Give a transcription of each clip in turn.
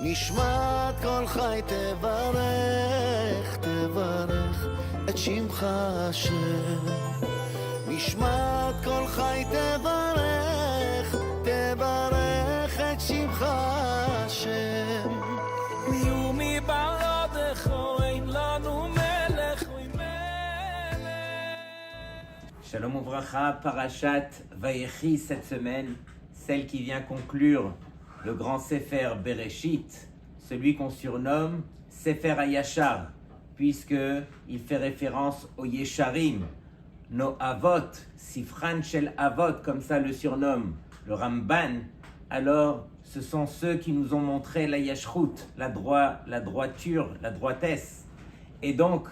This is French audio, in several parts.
נשמת כל חי תברך, תברך את שמך השם. נשמת כל חי תברך, תברך את שמך השם. מי ומי בעדך אין לנו מלך ומלך. Shalom Ouvracha, Parashat Vayechi cette semaine, celle qui vient conclure le grand Sefer Bereshit, celui qu'on surnomme Sefer Hayashar, puisqu'il fait référence aux Yesharim, nos Avot, Sifran Shel Avot, comme ça le surnomme le Ramban. Alors ce sont ceux qui nous ont montré la Yashrut, la droiture, la droitesse. Et donc,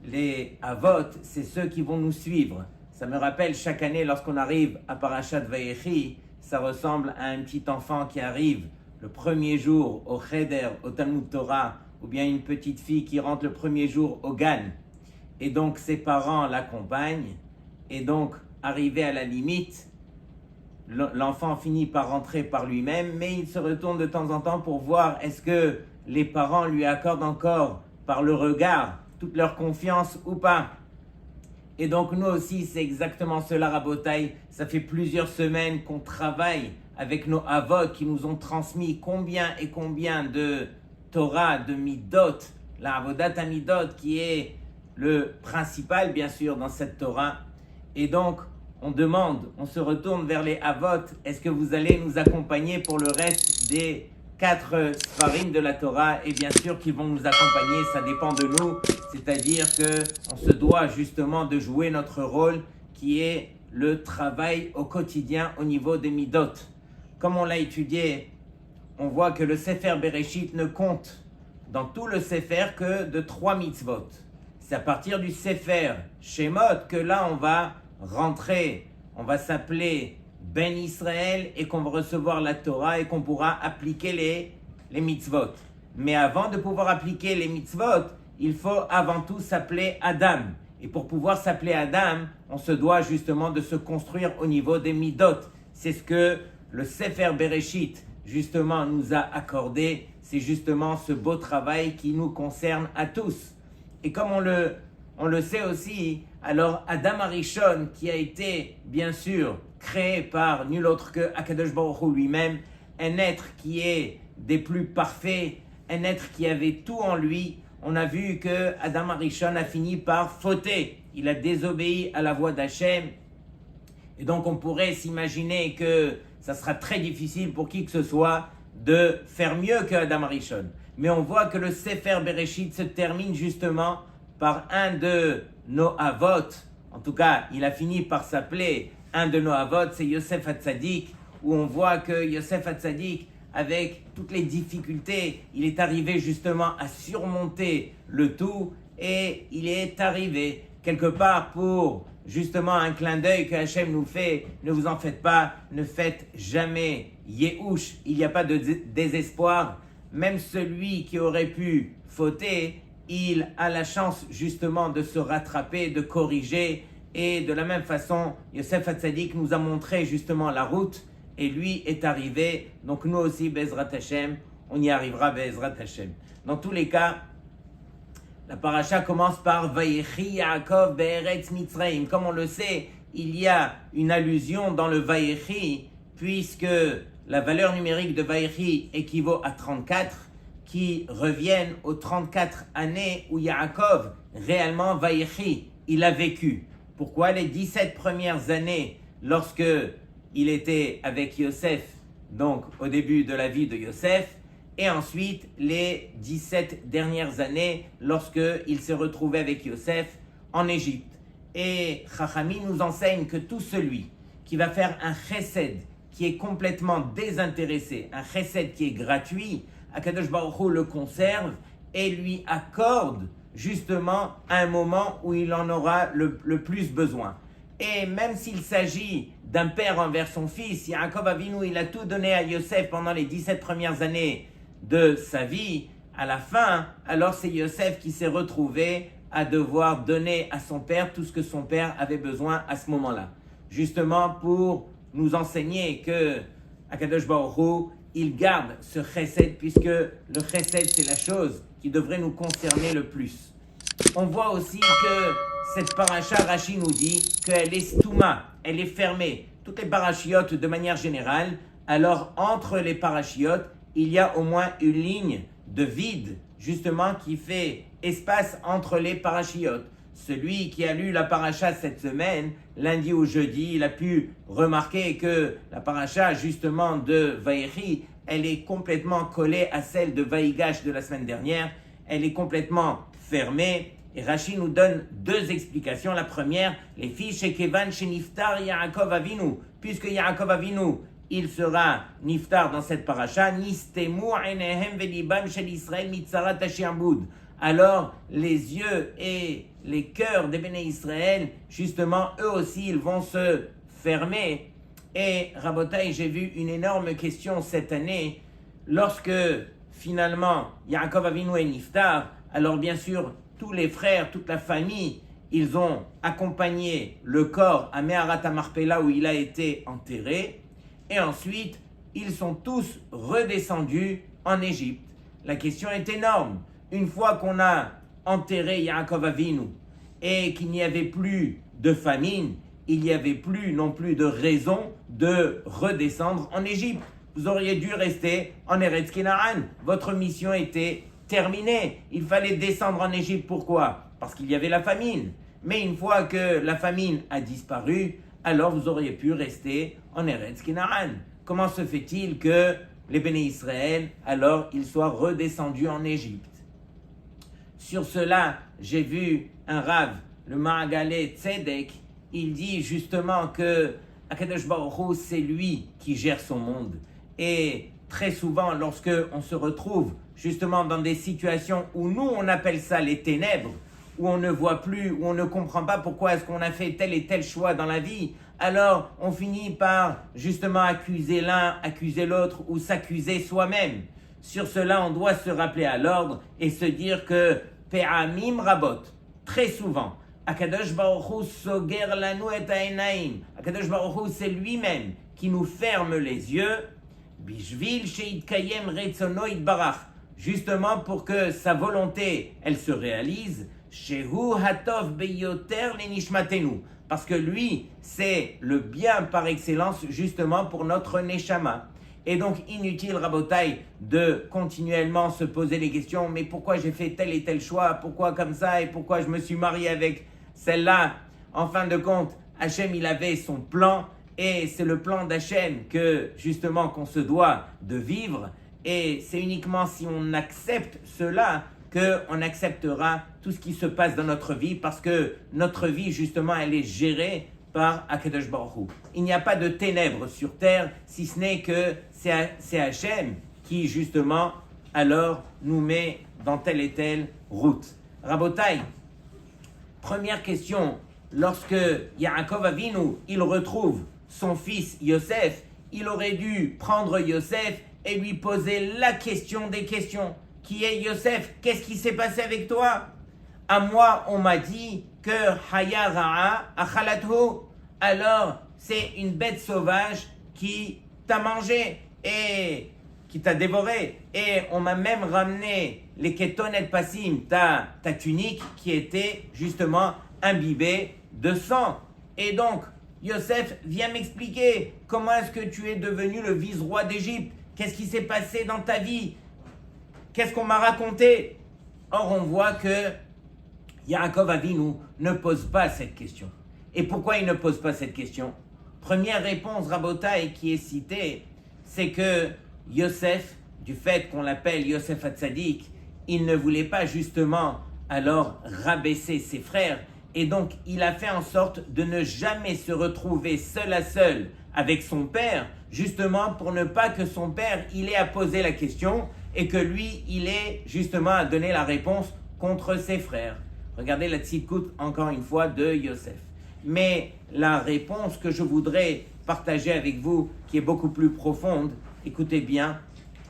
les Avot, c'est ceux qui vont nous suivre. Ça me rappelle chaque année lorsqu'on arrive à Parashat Vayechi, ça ressemble à un petit enfant qui arrive le premier jour au Cheder, au Talmud Torah, ou bien une petite fille qui rentre le premier jour au Gan. Et donc ses parents l'accompagnent, et donc arrivé à la limite, l'enfant finit par rentrer par lui-même, mais il se retourne de temps en temps pour voir est-ce que les parents lui accordent encore par le regard toute leur confiance ou pas. Et donc nous aussi, c'est exactement cela, Rabotai. Ça fait plusieurs semaines qu'on travaille avec nos avot qui nous ont transmis combien et combien de Torah, de Midot, la Avodat Amidot qui est le principal bien sûr dans cette Torah. Et donc on se retourne vers les avot, est-ce que vous allez nous accompagner pour le reste des 4 Sfarim de la Torah? Et bien sûr qu'ils vont nous accompagner, ça dépend de nous, c'est-à-dire qu'on se doit justement de jouer notre rôle qui est le travail au quotidien au niveau des Midot. Comme on l'a étudié, on voit que le Sefer Bereshit ne compte dans tout le Sefer que de 3 mitzvot. C'est à partir du Sefer Shemot que là on va rentrer, on va s'appeler Ben Israël et qu'on va recevoir la Torah et qu'on pourra appliquer les mitzvot. Mais avant de pouvoir appliquer les mitzvot, il faut avant tout s'appeler Adam. Et pour pouvoir s'appeler Adam, on se doit justement de se construire au niveau des midot. C'est ce que le Sefer Bereshit justement nous a accordé. C'est justement ce beau travail qui nous concerne à tous. Et comme on le sait aussi, alors Adam Arishon, qui a été bien sûr créé par nul autre que Akadosh Baruch Hu lui-même, un être qui est des plus parfaits, un être qui avait tout en lui. On a vu que Adam Arishon a fini par fauter. Il a désobéi à la voix d'Hachem. Et donc on pourrait s'imaginer que ça sera très difficile pour qui que ce soit de faire mieux que Adam Arishon. Mais on voit que le Sefer Bereshit se termine justement par un de nos avot. En tout cas, il a fini par s'appeler un de nos avot, c'est Yosef Hatzadik, où on voit que Yosef Hatzadik, avec toutes les difficultés, il est arrivé justement à surmonter le tout et il est arrivé quelque part pour justement un clin d'œil que Hachem nous fait. Ne vous en faites pas, ne faites jamais Yehush, il n'y a pas de désespoir. Même celui qui aurait pu fauter, il a la chance justement de se rattraper, de corriger. Et de la même façon, Yosef Hatzadik nous a montré justement la route et lui est arrivé. Donc nous aussi, Bezrat Hashem, on y arrivera, Bezrat Hashem. Dans tous les cas, la paracha commence par Vayechi Yaakov Be'eretz Mitzrayim. Comme on le sait, il y a une allusion dans le Vayechi, puisque la valeur numérique de Vayechi équivaut à 34, qui reviennent aux 34 années où Yaakov, réellement Vayechi, il a vécu. Pourquoi les 17 premières années, lorsque il était avec Yosef, donc au début de la vie de Yosef, et ensuite les 17 dernières années, lorsqu'il s'est retrouvé avec Yosef en Égypte. Et Chachami nous enseigne que tout celui qui va faire un chesed qui est complètement désintéressé, un chesed qui est gratuit, Akadosh Baruch Hu le conserve et lui accorde justement à un moment où il en aura le plus besoin. Et même s'il s'agit d'un père envers son fils, Yaakov Avinu, il a tout donné à Yosef pendant les 17 premières années de sa vie. À la fin, alors c'est Yosef qui s'est retrouvé à devoir donner à son père tout ce que son père avait besoin à ce moment-là. Justement pour nous enseigner que Akadosh Baruch Hu, il garde ce chesed, puisque le chesed, c'est la chose qui devrait nous concerner le plus. On voit aussi que cette paracha, Rashi nous dit qu'elle est stouma, elle est fermée. Toutes les parachiotes de manière générale, alors entre les parachiotes, il y a au moins une ligne de vide, justement, qui fait espace entre les parachiotes. Celui qui a lu la paracha cette semaine, lundi ou jeudi, il a pu remarquer que la paracha, justement, de Vaïchi, elle est complètement collée à celle de Vaïgash de la semaine dernière. Elle est complètement fermée. Et Rashi nous donne deux explications. La première, les filles chez Kevan, chez Niftar, Yaakov Avinu. Puisque Yaakov Avinu, il sera Niftar dans cette paracha, Nistemu Enehem Velibam Shel Israël Mitzarat Hashiambud. Alors, les yeux et les cœurs des Béné Israël, justement, eux aussi, ils vont se fermer. Et Rabotai, j'ai vu une énorme question cette année, lorsque finalement Yaakov Avinu est Niftar, alors bien sûr, tous les frères, toute la famille, ils ont accompagné le corps à Meharat HaMarpela où il a été enterré, et ensuite, ils sont tous redescendus en Égypte. La question est énorme. Une fois qu'on a enterré Yaakov Avinu et qu'il n'y avait plus de famine, il n'y avait plus non plus de raison de redescendre en Égypte. Vous auriez dû rester en Eretz Kenaan. Votre mission était terminée. Il fallait descendre en Égypte. Pourquoi? Parce qu'il y avait la famine. Mais une fois que la famine a disparu, alors vous auriez pu rester en Eretz Kenaan. Comment se fait-il que les Béné Israël, alors, ils soient redescendus en Égypte? Sur cela, j'ai vu un Rav, le Mahagalé Tzedek, il dit justement que Akadosh Baruch Hu, c'est lui qui gère son monde. Et très souvent, lorsque on se retrouve justement dans des situations où nous, on appelle ça les ténèbres, où on ne voit plus, où on ne comprend pas pourquoi est-ce qu'on a fait tel et tel choix dans la vie, alors on finit par justement accuser l'un, accuser l'autre ou s'accuser soi-même. Sur cela, on doit se rappeler à l'ordre et se dire que Pe'amim Rabot, très souvent, Akadosh Baruch Hu soger lanu et ha'enaim. Akadosh Baruch Hu, c'est lui-même qui nous ferme les yeux, bishvil sheitkayem retzono itbarach, justement pour que sa volonté, elle se réalise, shehu hatov beyoter lenishmatenu, parce que lui, c'est le bien par excellence, justement pour notre neshama. Et donc, inutile, Rabotai, de continuellement se poser les questions, mais pourquoi j'ai fait tel et tel choix, pourquoi comme ça, et pourquoi je me suis marié avec celle-là. En fin de compte, Hachem, il avait son plan, et c'est le plan d'Hachem que, justement, qu'on se doit de vivre, et c'est uniquement si on accepte cela qu'on acceptera tout ce qui se passe dans notre vie, parce que notre vie, justement, elle est gérée par Akadosh Baruch Hu. Il n'y a pas de ténèbres sur terre, si ce n'est que c'est Hachem qui, justement, alors nous met dans telle et telle route. Rabotai, première question, lorsque Yaakov Avinu, il retrouve son fils Yosef, il aurait dû prendre Yosef et lui poser la question des questions, qui est Yosef, qu'est-ce qui s'est passé avec toi? À moi, on m'a dit que Haya Ra'a Achalathu, alors c'est une bête sauvage qui t'a mangé et qui t'a dévoré. Et on m'a même ramené les ketonet passim, ta tunique qui était justement imbibée de sang. Et donc, Yosef, viens m'expliquer comment est-ce que tu es devenu le vice-roi d'Égypte? Qu'est-ce qui s'est passé dans ta vie? Qu'est-ce qu'on m'a raconté? Or, on voit que Yaakov Avinu ne pose pas cette question. Et pourquoi il ne pose pas cette question? Première réponse, Rabotai, qui est citée, c'est que Yosef, du fait qu'on l'appelle Yosef Hatzadik, il ne voulait pas justement alors rabaisser ses frères, et donc il a fait en sorte de ne jamais se retrouver seul à seul avec son père, justement pour ne pas que son père, il ait à poser la question, et que lui, il ait justement à donner la réponse contre ses frères. Regardez la tzidkut, encore une fois, de Yosef. Mais la réponse que je voudrais partager avec vous, qui est beaucoup plus profonde, écoutez bien,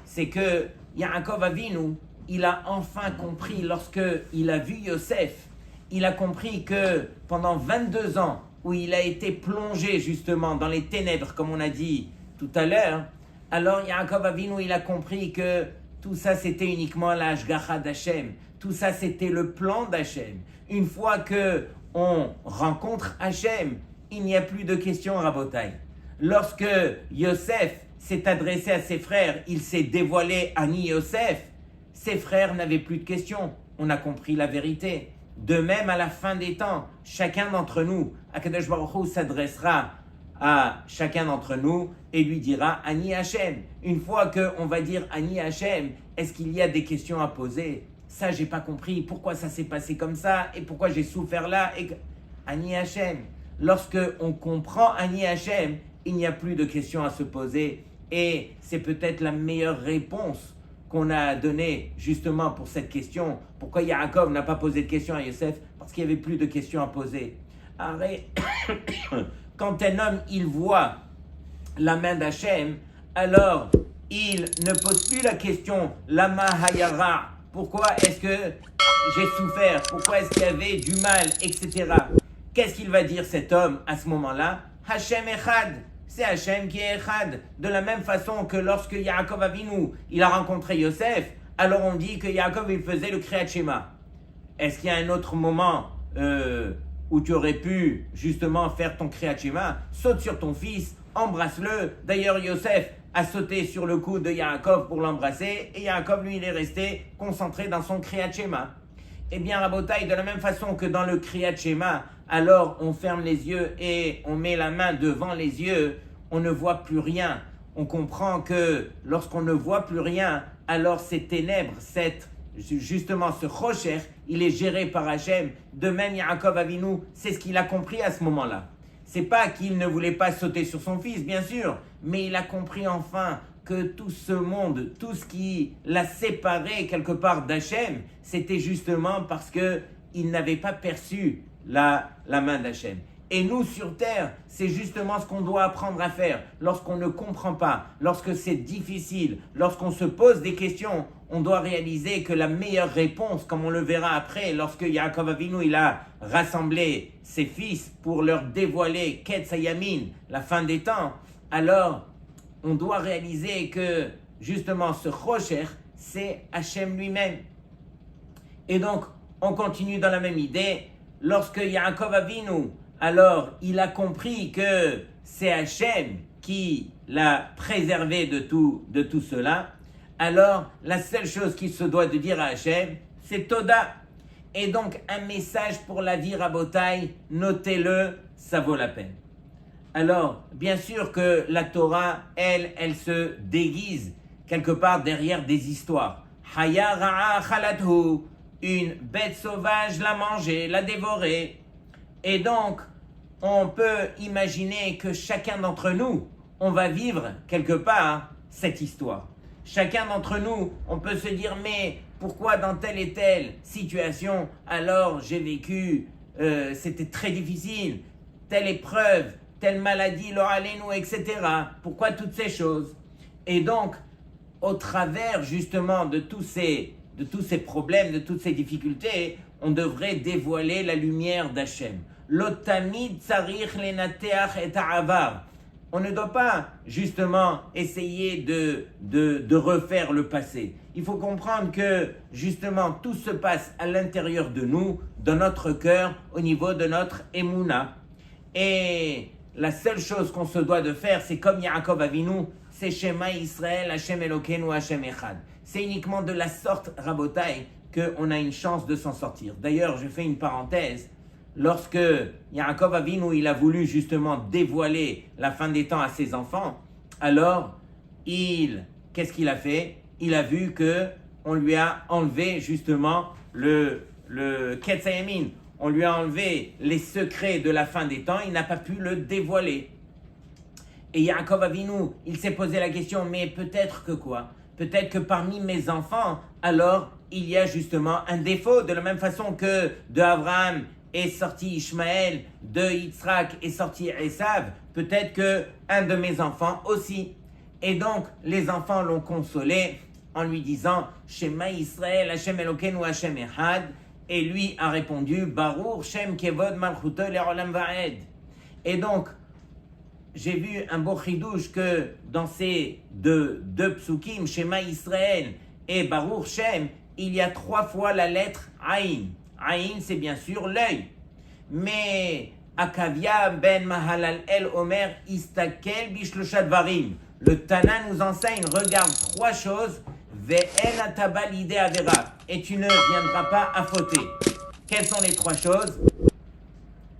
c'est que Yaakov Avinu, il a enfin compris, lorsqu'il a vu Yosef, il a compris que pendant 22 ans, où il a été plongé justement dans les ténèbres, comme on a dit tout à l'heure, Alors Yaakov Avinu, il a compris que tout ça c'était uniquement la Hashgacha d'Hachem. Tout ça c'était le plan d'Hachem. Une fois que on rencontre Hachem, il n'y a plus de questions, Rabotai. Lorsque Yosef s'est adressé à ses frères, il s'est dévoilé Ani Yosef, ses frères n'avaient plus de questions. On a compris la vérité. De même, à la fin des temps, chacun d'entre nous, Akadosh Baruch Hu s'adressera à chacun d'entre nous et lui dira Ani Hachem. Une fois qu'on va dire Ani Hachem, est-ce qu'il y a des questions à poser? Ça, j'ai pas compris. Pourquoi ça s'est passé comme ça? Et pourquoi j'ai souffert là? Ani Hachem. Lorsque on comprend Ani Hachem, il n'y a plus de questions à se poser. Et c'est peut-être la meilleure réponse qu'on a donnée justement pour cette question. Pourquoi Yaakov n'a pas posé de questions à Yosef? Parce qu'il n'y avait plus de questions à poser. Quand un homme, il voit la main d'Hachem, alors il ne pose plus la question Lama Hayara, pourquoi est-ce que j'ai souffert, pourquoi est-ce qu'il y avait du mal, etc. Qu'est-ce qu'il va dire cet homme à ce moment-là? Hachem Echad, c'est Hachem qui est Echad. De la même façon que lorsque Yaakov Avinu, il a rencontré Yosef, alors on dit que Yaakov, il faisait le Kriyat Shema. Est-ce qu'il y a un autre moment où tu aurais pu justement faire ton Kriyat Shema? Saute sur ton fils, embrasse-le. D'ailleurs, Yosef a sauté sur le cou de Yaakov pour l'embrasser, et Yaakov, lui, il est resté concentré dans son Kriyat Shema. Eh bien, Rabotai, de la même façon que dans le Kriyat Shema, alors on ferme les yeux et on met la main devant les yeux, on ne voit plus rien. On comprend que lorsqu'on ne voit plus rien, alors ces ténèbres, justement ce Rocher, il est géré par Hachem. De même, Yaakov Avinu, c'est ce qu'il a compris à ce moment-là. C'est pas qu'il ne voulait pas sauter sur son fils, bien sûr, mais il a compris enfin que tout ce monde, tout ce qui l'a séparé quelque part d'Hachem, c'était justement parce qu'il n'avait pas perçu la main d'Hachem. Et nous, sur terre, c'est justement ce qu'on doit apprendre à faire. Lorsqu'on ne comprend pas, lorsque c'est difficile, lorsqu'on se pose des questions, on doit réaliser que la meilleure réponse, comme on le verra après, lorsque Yaakov Avinu, il a rassemblé ses fils pour leur dévoiler Ketz Hayamin, la fin des temps, alors on doit réaliser que justement ce Rocher, c'est Hachem lui-même. Et donc, on continue dans la même idée. Lorsque Yaakov Avinu, alors il a compris que c'est Hachem qui l'a préservé de tout cela, alors la seule chose qu'il se doit de dire à Hachem, c'est Toda. Et donc un message pour la vie, Rabotai, notez-le, ça vaut la peine. Alors, bien sûr que la Torah, elle se déguise quelque part derrière des histoires. Haya ra'a chalathu, une bête sauvage l'a mangé, l'a dévoré. Et donc, on peut imaginer que chacun d'entre nous, on va vivre quelque part cette histoire. Chacun d'entre nous, on peut se dire, mais pourquoi dans telle et telle situation, alors j'ai vécu, c'était très difficile, telle épreuve, telle maladie, l'oralenu, etc. Pourquoi toutes ces choses? Et donc, au travers justement de tous ces problèmes, de toutes ces difficultés, on devrait dévoiler la lumière d'Hachem. L'otamid tsarich lenateach et ha'avar. On ne doit pas justement essayer de refaire le passé. Il faut comprendre que justement tout se passe à l'intérieur de nous, dans notre cœur, au niveau de notre émouna. Et la seule chose qu'on se doit de faire, c'est comme Yaakov Avinu, c'est Shema Israël, Hashem Elokeinu, Hashem Echad. C'est uniquement de la sorte, Rabotai, qu'on a une chance de s'en sortir. D'ailleurs, je fais une parenthèse. Lorsque Yaakov Avinu, il a voulu justement dévoiler la fin des temps à ses enfants, alors qu'est-ce qu'il a fait? Il a vu que on lui a enlevé justement le Ketz Hayamin. On lui a enlevé les secrets de la fin des temps, il n'a pas pu le dévoiler. Et Yaakov Avinu, il s'est posé la question, mais peut-être que quoi? Peut-être que parmi mes enfants, alors il y a justement un défaut, de la même façon que de Abraham est sorti Ishmaël, de Yitzhak est sorti Esav, peut-être que un de mes enfants aussi. Et donc, les enfants l'ont consolé en lui disant « Shema Israël, Hashem Elokeinu, Hashem Echad » et lui a répondu « Baruch Shem Kevod Malchuto Le'olam Va'ed » Et donc, j'ai vu un beau chidouche que dans ces deux psukim, Shema Israël et Baruch Shem, il y a 3 fois la lettre Aïn. Aïn, c'est bien sûr l'œil. Mais Akavia ben Mahalal el Omer Istakel Bishlosha Dvarim. Le Tana nous enseigne, regarde 3 choses, Ve'en ataba l'idée avera, et tu ne viendras pas à fauter. Quelles sont les 3 choses?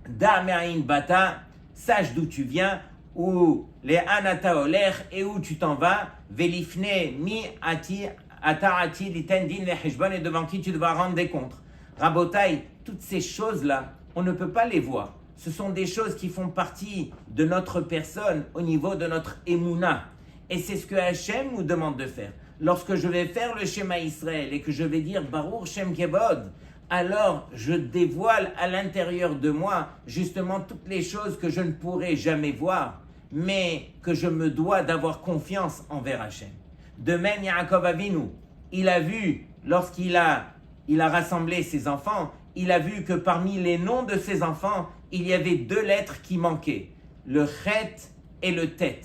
Da me'ain bata, sache d'où tu viens, ou les anata oler, et où tu t'en vas, velifne mi ati ataati litendin le heshbon, et devant qui tu devras rendre des comptes. Rabotai, toutes ces choses-là, on ne peut pas les voir. Ce sont des choses qui font partie de notre personne au niveau de notre émouna. Et c'est ce que Hachem nous demande de faire. Lorsque je vais faire le schéma Israël et que je vais dire Baruch Shem Kevod, alors je dévoile à l'intérieur de moi justement toutes les choses que je ne pourrai jamais voir, mais que je me dois d'avoir confiance envers Hachem. De même, Yaakov Avinu, il a vu, lorsqu'il a rassemblé ses enfants, il a vu que parmi les noms de ses enfants, il y avait 2 lettres qui manquaient, le Chet et le Tet.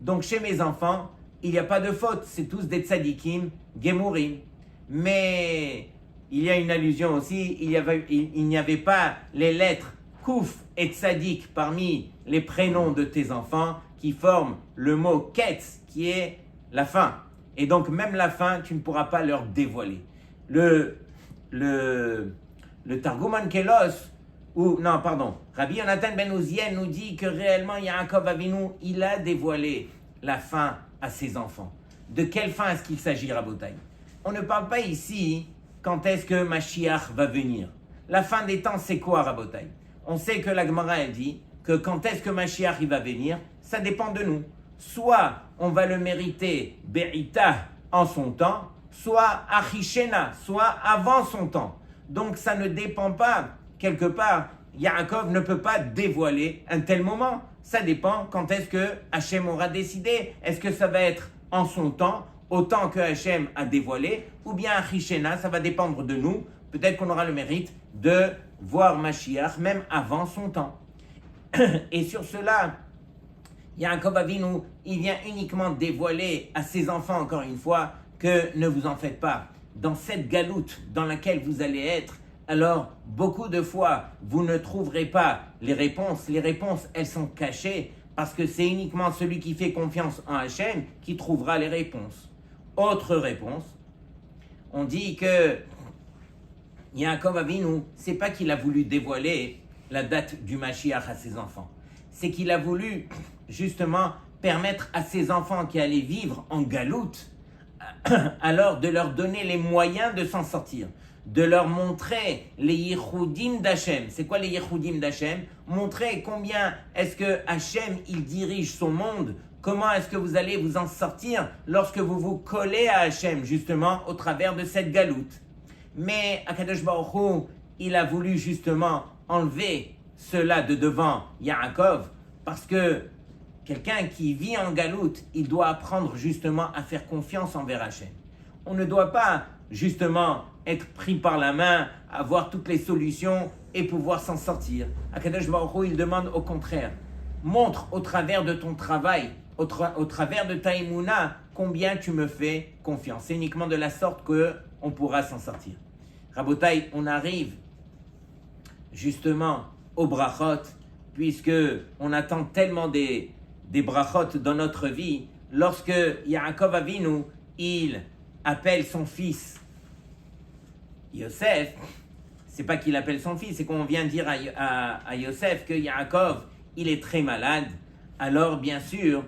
Donc chez mes enfants, il n'y a pas de faute, c'est tous des tzadikim, gemurim. Mais il y a une allusion aussi, il n'y avait pas les lettres Kouf et Tzadik parmi les prénoms de tes enfants qui forment le mot Ketz, qui est la fin. Et donc même la fin, tu ne pourras pas leur dévoiler. Le Targum Onkelos, Rabbi Yonatan ben Uziel nous dit que réellement Yaakov Avinu, il a dévoilé la fin à ses enfants. De quelle fin est-ce qu'il s'agit, Rabotai? On ne parle pas ici quand est-ce que Mashiach va venir. La fin des temps, c'est quoi, Rabotai? On sait que la Gemara a dit que quand est-ce que Mashiach il va venir, ça dépend de nous. Soit on va le mériter Be'ita en son temps, soit Achishena, soit avant son temps. Donc ça ne dépend pas, quelque part, Yaakov ne peut pas dévoiler un tel moment. Ça dépend quand est-ce que Hachem aura décidé. Est-ce que ça va être en son temps, autant que Hachem a dévoilé, ou bien Achishena, ça va dépendre de nous. Peut-être qu'on aura le mérite de voir Mashiach même avant son temps. Et sur cela, Yaakov Avinu, il vient uniquement dévoiler à ses enfants, encore une fois, que ne vous en faites pas. Dans cette galoute dans laquelle vous allez être, alors beaucoup de fois, vous ne trouverez pas les réponses. Les réponses, elles sont cachées parce que c'est uniquement celui qui fait confiance en Hachem qui trouvera les réponses. Autre réponse, on dit que Yaakov Avinu, c'est pas qu'il a voulu dévoiler la date du Mashiach à ses enfants. C'est qu'il a voulu justement permettre à ses enfants qui allaient vivre en galoute, alors de leur donner les moyens de s'en sortir, de leur montrer les Yehudim d'Hachem. C'est quoi les Yehudim d'Hachem? Montrer combien est-ce que Hachem, il dirige son monde, comment est-ce que vous allez vous en sortir lorsque vous vous collez à Hachem, justement, au travers de cette galoute. Mais Akadosh Baruch Hu, il a voulu justement enlever cela de devant Yaakov, parce que quelqu'un qui vit en galoute, il doit apprendre justement à faire confiance envers Hachem. On ne doit pas justement être pris par la main, avoir toutes les solutions et pouvoir s'en sortir. Akadosh Baruch Hu, il demande au contraire, montre au travers de ton travail, au travers de ta émouna, combien tu me fais confiance. C'est uniquement de la sorte qu'on pourra s'en sortir. Rabotai, on arrive justement aux brachot, puisque on attend tellement des brachot dans notre vie. Lorsque Yaakov Avinu, il appelle son fils Yosef, c'est pas qu'il appelle son fils, c'est qu'on vient dire à Yosef que Yaakov, il est très malade. Alors bien sûr,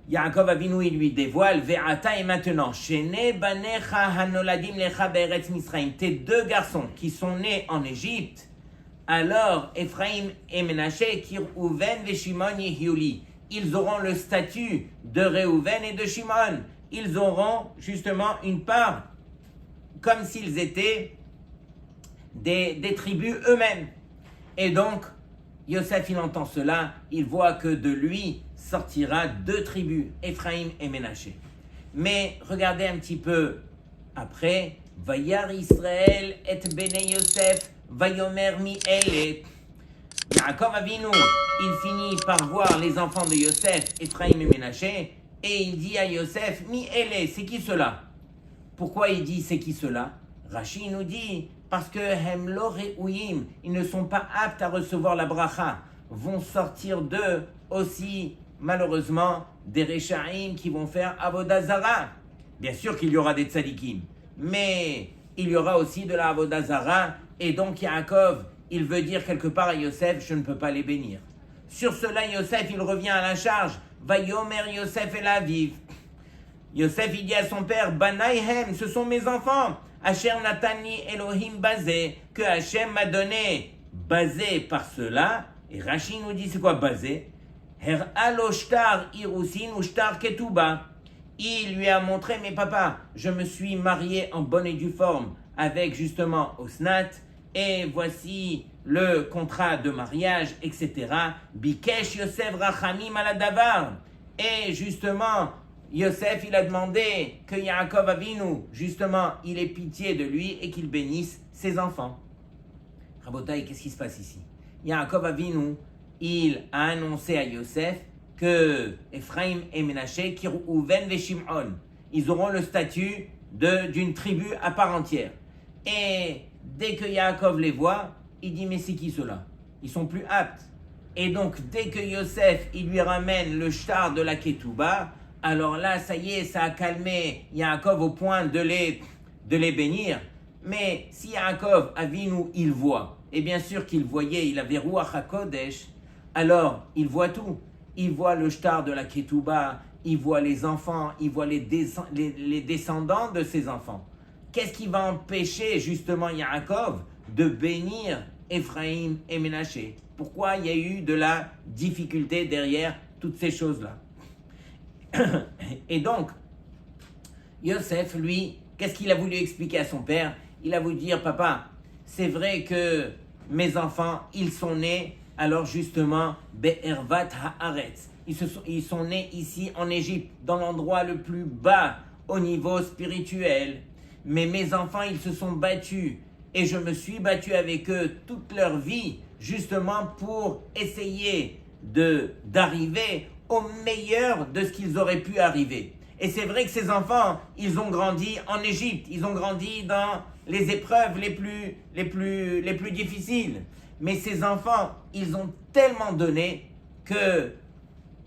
Yaakov Avinu, il lui dévoile, Ve'ata, et maintenant, Shene banecha hanoladim lecha be'eretz Misraim, tes 2 garçons qui sont nés en Égypte, alors Ephraim et Menaché, Kirouven ve Shimon yehiuli, ils auront le statut de Réhouven et de Shimon. Ils auront justement une part, comme s'ils étaient des tribus eux-mêmes. Et donc, Yosef, il entend cela, il voit que de lui sortira 2 tribus, Ephraim et Menaché. Mais regardez un petit peu après, Vayar Israël et Bene Yosef, Vayomer mi Elet. Yaakov Avinu, il finit par voir les enfants de Yosef, Ephraim et Ménaché, et il dit à Yosef, Mi ele, c'est qui cela? Pourquoi il dit c'est qui cela? Rashi nous dit, parce que Hem lo re'uyim, ils ne sont pas aptes à recevoir la bracha, vont sortir d'eux aussi, malheureusement, des Rechaim qui vont faire Avodah Zara. Bien sûr qu'il y aura des tzadikim, mais il y aura aussi de la Avodah Zara, et donc Yaakov, il veut dire quelque part à Yosef, je ne peux pas les bénir. Sur cela, Yosef, il revient à la charge. Vayomer Yosef el Aviv. Yosef, il dit à son père, Banayhem, ce sont mes enfants. Asher Natani Elohim basé, que Hachem m'a donné. Basé par cela, et Rashi nous dit, c'est quoi basé? Her'alo shtar irusin ou shtar ketuba. Il lui a montré, mais papa, je me suis marié en bonne et due forme avec justement Osnat, et voici le contrat de mariage, etc. Bikesh Yosef Rachamim aladavar. Et justement, Yosef, il a demandé que Yaakov Avinu, justement, il ait pitié de lui et qu'il bénisse ses enfants. Rabotai, qu'est-ce qui se passe ici? Yaakov Avinu, il a annoncé à Yosef que Ephraim et Ménaché, Kirouven et Shimon, ils auront le statut d'une tribu à part entière. Et dès que Yaakov les voit, il dit, mais c'est qui ceux-là? Ils sont plus aptes. Et donc, dès que Yosef, il lui ramène le shtar de la Ketouba, alors là, ça y est, ça a calmé Yaakov au point de les bénir. Mais si Yaakov Avinu, il voit, et bien sûr qu'il voyait, il avait Ruach HaKodesh, alors il voit tout. Il voit le shtar de la Ketouba, il voit les enfants, il voit les descendants de ses enfants. Qu'est-ce qui va empêcher justement Yaakov de bénir Ephraim et Ménaché? Pourquoi il y a eu de la difficulté derrière toutes ces choses-là? Et donc, Yosef, lui, qu'est-ce qu'il a voulu expliquer à son père? Il a voulu dire, papa, c'est vrai que mes enfants, ils sont nés, alors justement, Be'ervat ha'aretz. Ils sont nés ici en Égypte, dans l'endroit le plus bas au niveau spirituel. Mais mes enfants, ils se sont battus et je me suis battu avec eux toute leur vie, justement pour essayer d'arriver au meilleur de ce qu'ils auraient pu arriver. Et c'est vrai que ces enfants, ils ont grandi en Égypte, ils ont grandi dans les épreuves les plus difficiles. Mais ces enfants, ils ont tellement donné que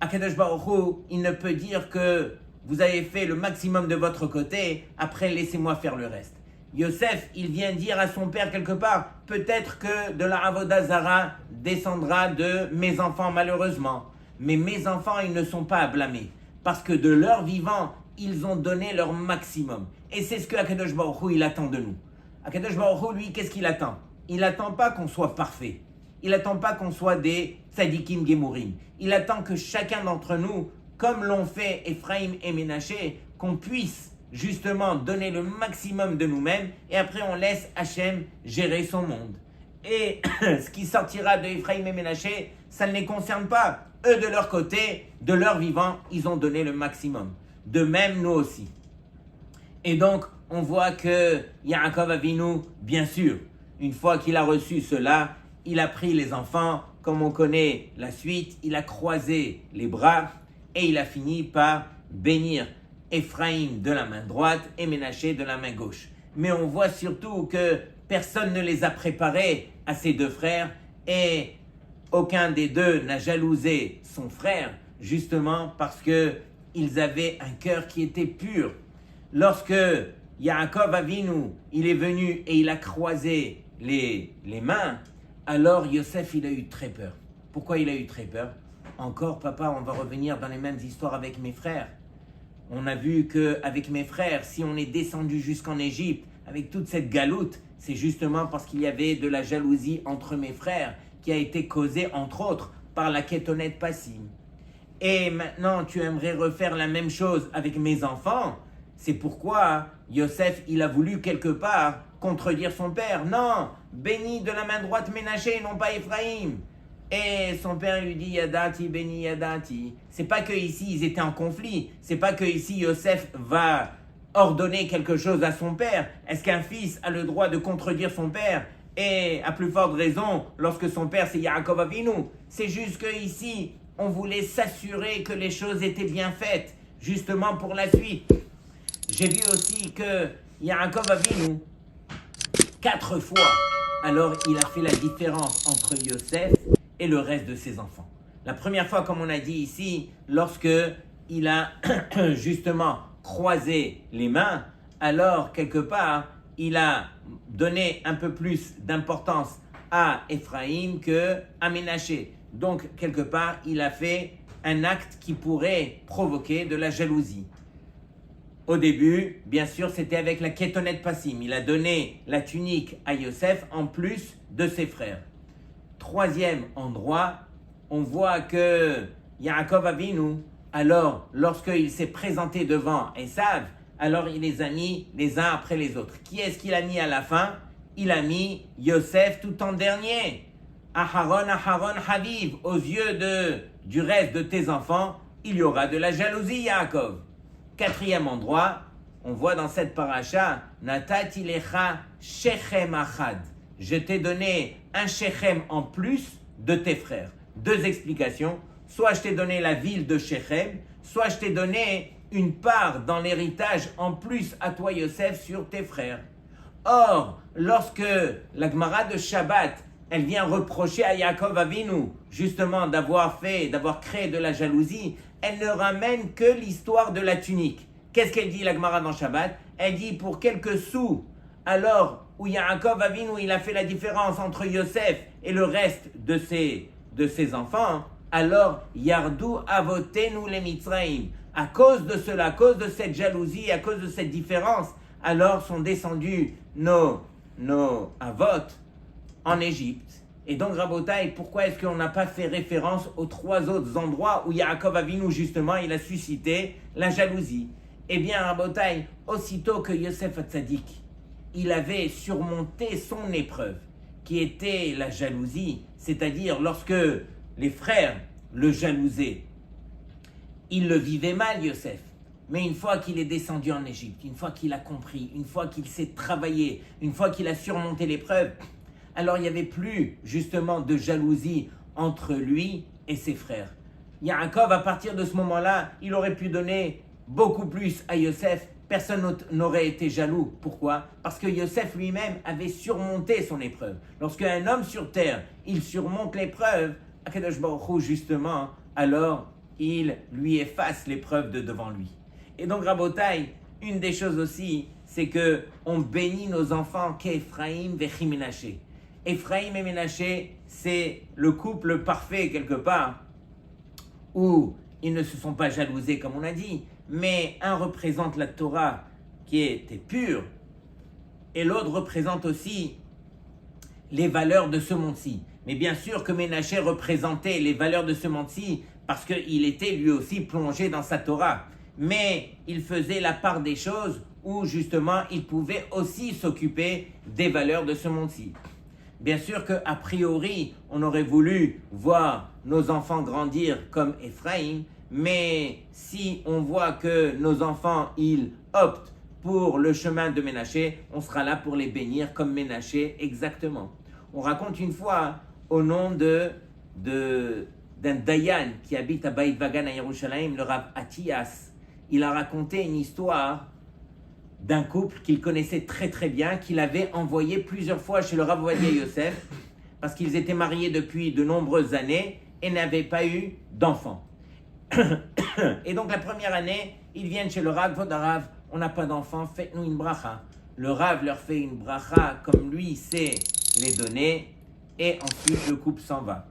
Akadosh Baruch Hu, il ne peut dire que vous avez fait le maximum de votre côté, après laissez-moi faire le reste. Yosef, il vient dire à son père quelque part, peut-être que de la Avodah Zara descendra de mes enfants malheureusement. Mais mes enfants, ils ne sont pas à blâmer. Parce que de leur vivant, ils ont donné leur maximum. Et c'est ce que Akadosh Baruch Hu, il attend de nous. Akadosh Baruch Hu, lui, qu'est-ce qu'il attend? Il n'attend pas qu'on soit parfait. Il n'attend pas qu'on soit des tzadikim gemurim. Il attend que chacun d'entre nous, comme l'ont fait Ephraim et Ménaché, qu'on puisse justement donner le maximum de nous-mêmes et après on laisse Hachem gérer son monde. Et ce qui sortira de Ephraim et Ménaché, ça ne les concerne pas. Eux, de leur côté, de leur vivant, ils ont donné le maximum. De même, nous aussi. Et donc, on voit que Yaakov Avinu, bien sûr, une fois qu'il a reçu cela, il a pris les enfants, comme on connaît la suite, il a croisé les bras et il a fini par bénir Ephraim de la main droite et Ménaché de la main gauche. Mais on voit surtout que personne ne les a préparés à ces deux frères et aucun des deux n'a jalousé son frère, justement parce qu'ils avaient un cœur qui était pur. Lorsque Yaakov Avinu, il est venu et il a croisé les mains, alors Yosef, il a eu très peur. Pourquoi il a eu très peur? Encore, papa, on va revenir dans les mêmes histoires avec mes frères. On a vu qu'avec mes frères, si on est descendu jusqu'en Égypte, avec toute cette galoute, c'est justement parce qu'il y avait de la jalousie entre mes frères, qui a été causée, entre autres, par la kétonette Passim. Et maintenant, tu aimerais refaire la même chose avec mes enfants? C'est pourquoi Yosef, il a voulu quelque part contredire son père. Non, béni de la main droite Ménaché, non pas Ephraim. Et son père lui dit, Yadati, béni Yadati. C'est pas que ici ils étaient en conflit. C'est pas que ici Yosef va ordonner quelque chose à son père. Est-ce qu'un fils a le droit de contredire son père? Et à plus forte raison, lorsque son père c'est Yaakov Avinu. C'est juste qu'ici, on voulait s'assurer que les choses étaient bien faites, justement pour la suite. J'ai vu aussi que Yaakov Avinu, 4 fois, alors il a fait la différence entre Yosef et le reste de ses enfants. La première fois, comme on a dit ici, lorsque il a justement croisé les mains, alors quelque part, il a donné un peu plus d'importance à Ephraïm qu'à Ménaché. Donc, quelque part, il a fait un acte qui pourrait provoquer de la jalousie. Au début, bien sûr, c'était avec la Ketonet Passim. Il a donné la tunique à Yosef en plus de ses frères. Troisième endroit, on voit que Yaakov Avinu, alors, lorsqu'il s'est présenté devant Esav, alors il les a mis les uns après les autres. Qui est-ce qu'il a mis à la fin? Il a mis Yosef tout en dernier. Aharon, Aharon, Haviv, aux yeux du reste de tes enfants, il y aura de la jalousie, Yaakov. Quatrième endroit, on voit dans cette paracha, Natati lecha shechem achad. Je t'ai donné un shechem en plus de tes frères. 2 explications. Soit je t'ai donné la ville de Shechem, soit je t'ai donné une part dans l'héritage en plus à toi, Yosef, sur tes frères. Or, lorsque la Gemara de Shabbat, elle vient reprocher à Yaakov Avinu, justement d'avoir créé de la jalousie, elle ne ramène que l'histoire de la tunique. Qu'est-ce qu'elle dit, la Gemara dans Shabbat? Elle dit pour quelques sous, alors où Yaakov Avinu, il a fait la différence entre Yosef et le reste de ses enfants, alors Yardou avotenu les Mitzraïm. À cause de cela, à cause de cette jalousie, à cause de cette différence, alors sont descendus nos avot en Égypte. Et donc, Rabotai, pourquoi est-ce qu'on n'a pas fait référence aux 3 autres endroits où Yaakov Avinu, justement, il a suscité la jalousie? Eh bien, Rabotai, aussitôt que Yosef Hatzadik, il avait surmonté son épreuve, qui était la jalousie, c'est-à-dire lorsque les frères le jalousaient, il le vivait mal, Yosef. Mais une fois qu'il est descendu en Égypte, une fois qu'il a compris, une fois qu'il s'est travaillé, une fois qu'il a surmonté l'épreuve, alors il n'y avait plus justement de jalousie entre lui et ses frères. Yaakov, à partir de ce moment-là, il aurait pu donner beaucoup plus à Yosef. Personne n'aurait été jaloux. Pourquoi? Parce que Yosef lui-même avait surmonté son épreuve. Lorsqu'un homme sur terre, il surmonte l'épreuve, Akadosh Baruch Hu, justement, alors il lui efface l'épreuve de devant lui. Et donc, Rabotai, une des choses aussi, c'est que on bénit nos enfants qu'Ephraïm vechi Ménaché. Ephraïm et Ménaché, c'est le couple parfait quelque part, où ils ne se sont pas jalousés comme on a dit, mais un représente la Torah qui était pure, et l'autre représente aussi les valeurs de ce monde-ci. Mais bien sûr que Ménaché représentait les valeurs de ce monde-ci parce qu'il était lui aussi plongé dans sa Torah. Mais il faisait la part des choses où justement il pouvait aussi s'occuper des valeurs de ce monde-ci. Bien sûr qu'a priori, on aurait voulu voir nos enfants grandir comme Ephraïm, mais si on voit que nos enfants, ils optent pour le chemin de Ménaché, on sera là pour les bénir comme Ménaché exactement. On raconte une fois au nom d'un Dayan qui habite à Beit Vagan à Yerushalayim, le Rav Atiyas. Il a raconté une histoire d'un couple qu'il connaissait très très bien, qu'il avait envoyé plusieurs fois chez le Rav Ovadia Yosef, parce qu'ils étaient mariés depuis de nombreuses années et n'avaient pas eu d'enfants. Et donc la première année, ils viennent chez le Rav, Rav, on n'a pas d'enfants, faites-nous une bracha. Le Rav leur fait une bracha comme lui sait les donner, et ensuite le couple s'en va.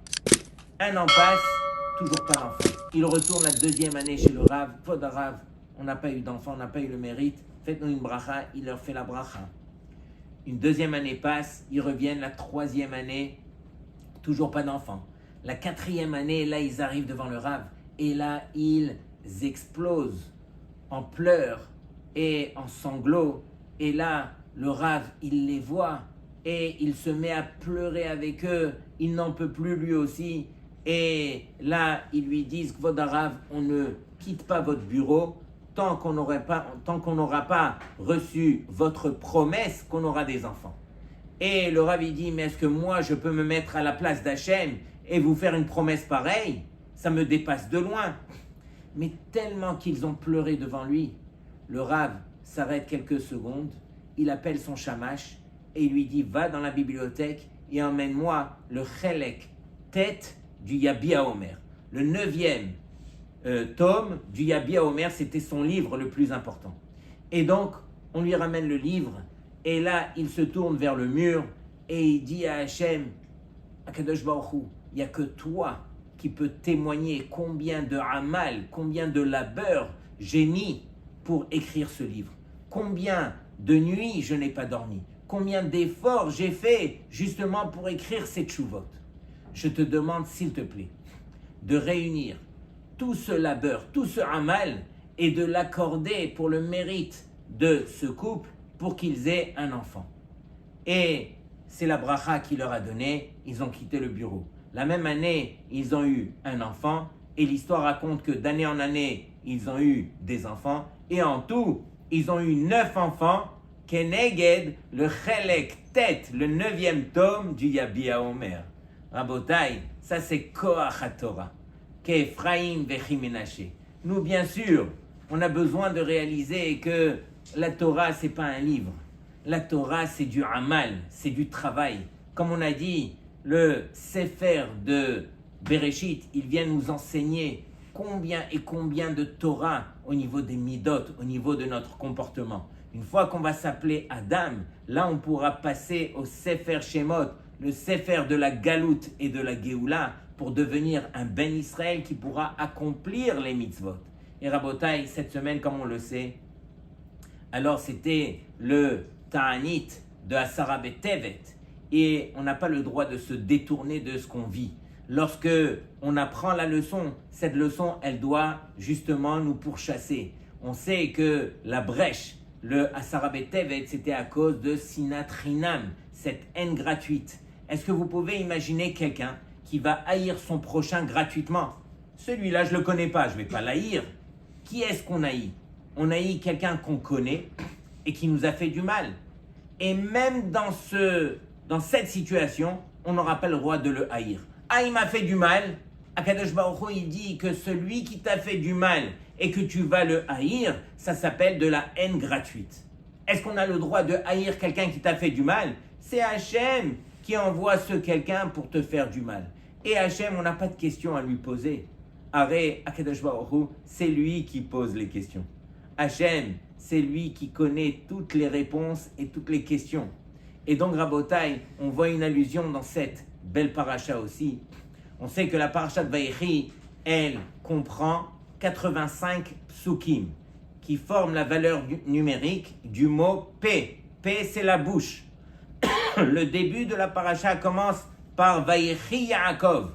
Un an passe, toujours pas d'enfant. Il retourne la 2e année chez le Rav, Rav, on n'a pas eu d'enfant, on n'a pas eu le mérite, faites-nous une bracha, il leur fait la bracha. Une 2e année passe, ils reviennent la 3e année, toujours pas d'enfant. La 4e année, là ils arrivent devant le Rav, et là ils explosent en pleurs et en sanglots, et là le Rav, il les voit, et il se met à pleurer avec eux, il n'en peut plus lui aussi, et là ils lui disent, Kvod Harav, on ne quitte pas votre bureau, tant qu'on n'aura pas reçu votre promesse qu'on aura des enfants. Et le Rav il dit, mais est-ce que moi je peux me mettre à la place d'Hachem et vous faire une promesse pareille? Ça me dépasse de loin. Mais tellement qu'ils ont pleuré devant lui, le Rav s'arrête quelques secondes, il appelle son shamash et il lui dit, va dans la bibliothèque et emmène-moi le Chelek tête du Yabia Omer. Le 9e tome du Yabia Omer, c'était son livre le plus important. Et donc, on lui ramène le livre, et là, il se tourne vers le mur, et il dit à Hachem, Akadosh Baruch Hu, il n'y a que toi qui peux témoigner combien de amal, combien de labeur j'ai mis pour écrire ce livre. Combien de nuits je n'ai pas dormi. Combien d'efforts j'ai fait justement pour écrire cette tchouvot. Je te demande, s'il te plaît, de réunir tout ce labeur, tout ce amal, et de l'accorder pour le mérite de ce couple pour qu'ils aient un enfant. Et c'est la bracha qui leur a donné, ils ont quitté le bureau. La même année, ils ont eu un enfant, et l'histoire raconte que d'année en année, ils ont eu des enfants, et en tout, ils ont eu 9 enfants, Keneged, le Chelek tête, le 9e tome du Yabia Omer. Rabotai, ça c'est Koach HaTorah, Kephraim Vechimenaché. Nous, bien sûr, on a besoin de réaliser que la Torah, c'est pas un livre. La Torah, c'est du amal, c'est du travail. Comme on a dit, le Sefer de Bereshit, il vient nous enseigner combien et combien de Torah au niveau des midot, au niveau de notre comportement. Une fois qu'on va s'appeler Adam, là on pourra passer au Sefer Shemot, le Sefer de la Galoute et de la Géoula, pour devenir un Ben Israël qui pourra accomplir les mitzvot. Et Rabotai, cette semaine, comme on le sait, alors c'était le Ta'anit de Asara B'Tevet, et on n'a pas le droit de se détourner de ce qu'on vit. Lorsque on apprend la leçon, cette leçon, elle doit justement nous pourchasser. On sait que la brèche, le Asara B'Tevet, c'était à cause de Sinat Rinam, cette haine gratuite. Est-ce que vous pouvez imaginer quelqu'un qui va haïr son prochain gratuitement? Celui-là, je ne le connais pas, je ne vais pas l'haïr. Qui est-ce qu'on haït? On haït quelqu'un qu'on connaît et qui nous a fait du mal. Et même dans cette situation, on n'aura pas le droit de le haïr. Ah, il m'a fait du mal. Akadosh Baruch Hu, il dit que celui qui t'a fait du mal et que tu vas le haïr, ça s'appelle de la haine gratuite. Est-ce qu'on a le droit de haïr quelqu'un qui t'a fait du mal? C'est Hachem qui envoie ce quelqu'un pour te faire du mal. Et Hachem, on n'a pas de questions à lui poser. Aré, Akadosh Baruch Hu, c'est lui qui pose les questions. Hachem, c'est lui qui connaît toutes les réponses et toutes les questions. Et donc, Rabotai, on voit une allusion dans cette belle paracha aussi. On sait que la paracha de Vayechi, elle comprend 85 psukim qui forment la valeur numérique du mot P. P, c'est la bouche. Le début de la paracha commence par Vayechi Yaakov.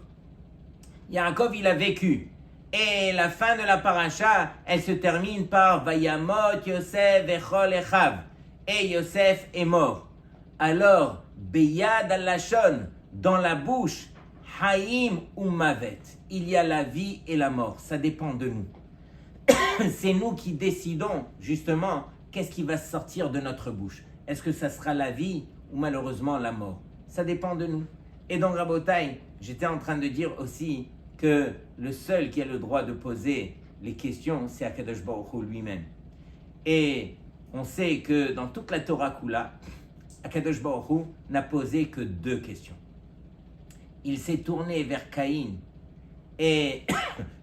Yaakov, il a vécu. Et la fin de la paracha, elle se termine par Vayamot Yosef Echol Echav. Et Yosef est mort. Alors, Beyad al-Lashon, dans la bouche, Haïm ou Mavet, il y a la vie et la mort. Ça dépend de nous. C'est nous qui décidons, justement, qu'est-ce qui va sortir de notre bouche. Est-ce que ça sera la vie ou malheureusement la mort? Ça dépend de nous. Et donc, Rabotai, j'étais en train de dire aussi que le seul qui a le droit de poser les questions, c'est Akadosh Baruch Hu lui-même. Et on sait que dans toute la Torah Kula, Akadosh Baruch Hu n'a posé que 2 questions. Il s'est tourné vers Caïn, et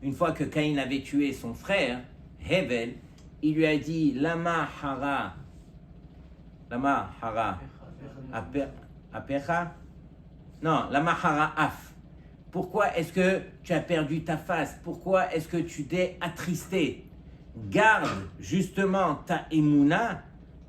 une fois que Caïn avait tué son frère, Hevel, il lui a dit Lama hara apecha? Non, Lama hara af. Pourquoi est-ce que tu as perdu ta face? Pourquoi est-ce que tu t'es attristé? Garde justement ta émouna,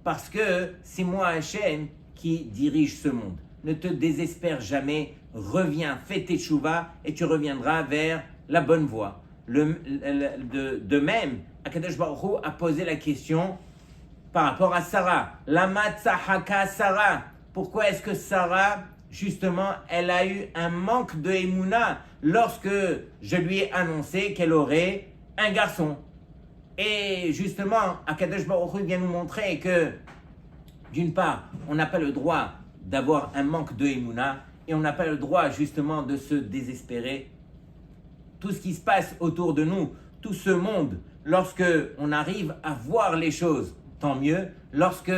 parce que c'est moi Hachem qui dirige ce monde. Ne te désespère jamais, reviens, fais tes tchouva et tu reviendras vers la bonne voie. De même, Akadosh Baruch Hu a posé la question par rapport à Sarah. Lama tzahaka Sarah. Pourquoi est-ce que Sarah, justement, elle a eu un manque de émouna lorsque je lui ai annoncé qu'elle aurait un garçon? Et justement, Akadosh Baruch Hu vient nous montrer que, d'une part, on n'a pas le droit d'avoir un manque de Emouna et on n'a pas le droit justement de se désespérer. Tout ce qui se passe autour de nous, tout ce monde, lorsque on arrive à voir les choses, tant mieux. Lorsque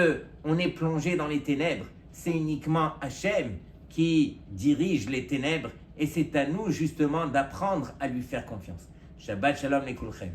on est plongé dans les ténèbres, c'est uniquement Hachem qui dirige les ténèbres et c'est à nous justement d'apprendre à lui faire confiance. Shabbat Shalom Lekulchem.